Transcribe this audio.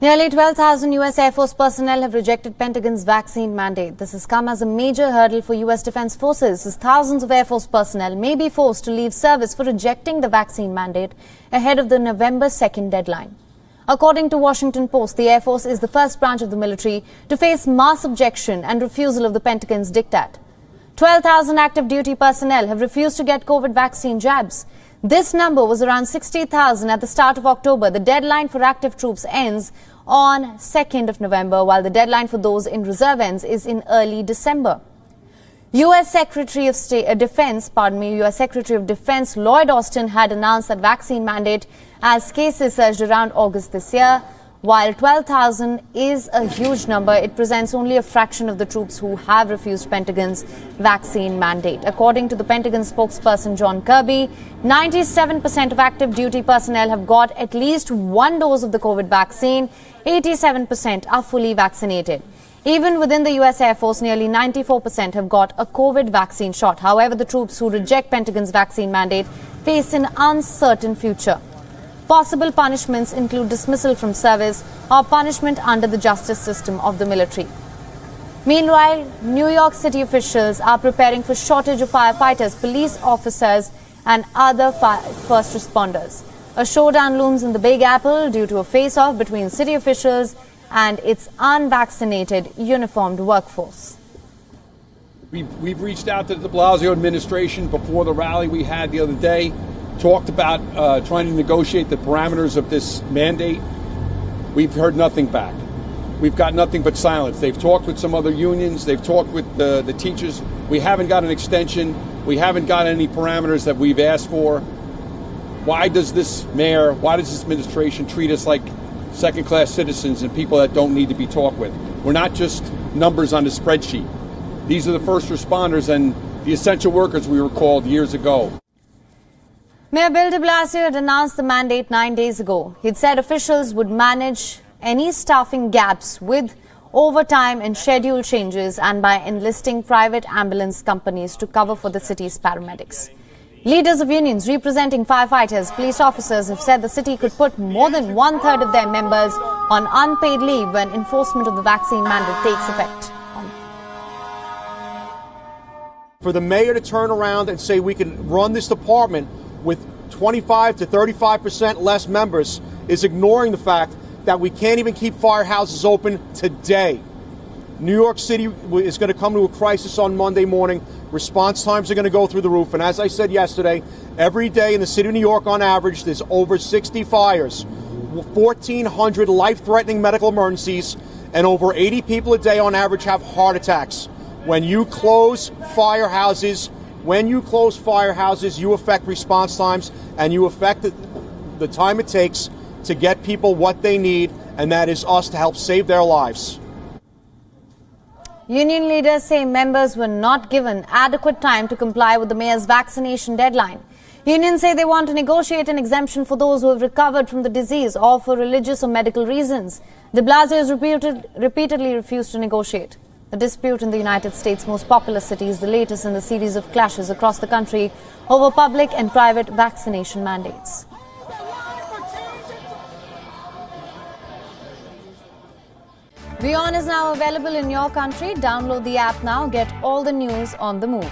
Nearly 12,000 US Air Force personnel have rejected Pentagon's vaccine mandate. This has come as a major hurdle for US Defense Forces, as thousands of Air Force personnel may be forced to leave service for rejecting the vaccine mandate ahead of the November 2nd deadline. According to Washington Post, the Air Force is the first branch of the military to face mass objection and refusal of the Pentagon's diktat. 12,000 active duty personnel have refused to get COVID vaccine jabs. This number was around 60,000 at the start of October. The deadline for active troops ends on 2nd of November, while the deadline for those in reserve ends is in early December. U.S. Secretary of Defense Lloyd Austin had announced that vaccine mandate as cases surged around August this year. While 12,000 is a huge number, it presents only a fraction of the troops who have refused Pentagon's vaccine mandate. According to the Pentagon spokesperson John Kirby, 97% of active duty personnel have got at least one dose of the COVID vaccine. 87% are fully vaccinated. Even within the US Air Force, nearly 94% have got a COVID vaccine shot. However, the troops who reject Pentagon's vaccine mandate face an uncertain future. Possible punishments include dismissal from service or punishment under the justice system of the military. Meanwhile, New York City officials are preparing for shortage of firefighters, police officers and other first responders. A showdown looms in the Big Apple due to a face-off between city officials and its unvaccinated uniformed workforce. We've reached out to the Blasio administration before the rally we had the other day, talked about trying to negotiate the parameters of this mandate. We've heard nothing back. We've got nothing but silence. They've talked with some other unions. They've talked with the teachers. We haven't got an extension. We haven't got any parameters that we've asked for. Why does this administration treat us like second-class citizens and people that don't need to be talked with? We're not just numbers on a spreadsheet. These are the first responders and the essential workers we were called years ago. Mayor Bill de Blasio had announced the mandate 9 days ago. He'd said officials would manage any staffing gaps with overtime and schedule changes and by enlisting private ambulance companies to cover for the city's paramedics. Leaders of unions representing firefighters, police officers have said the city could put more than one-third of their members on unpaid leave when enforcement of the vaccine mandate takes effect. For the mayor to turn around and say we can run this department with 25 to 35% less members is ignoring the fact that we can't even keep firehouses open today. New York City is going to come to a crisis on Monday morning. Response times are going to go through the roof. And as I said yesterday, every day in the city of New York, on average, there's over 60 fires, 1,400 life-threatening medical emergencies, and over 80 people a day on average have heart attacks. When you close firehouses, you affect response times and you affect the time it takes to get people what they need, and that is us to help save their lives. Union leaders say members were not given adequate time to comply with the mayor's vaccination deadline. Unions say they want to negotiate an exemption for those who have recovered from the disease or for religious or medical reasons. De Blasio has repeatedly refused to negotiate. The dispute in the United States' most populous city is the latest in the series of clashes across the country over public and private vaccination mandates. WION is now available in your country. Download the app now. Get all the news on the move.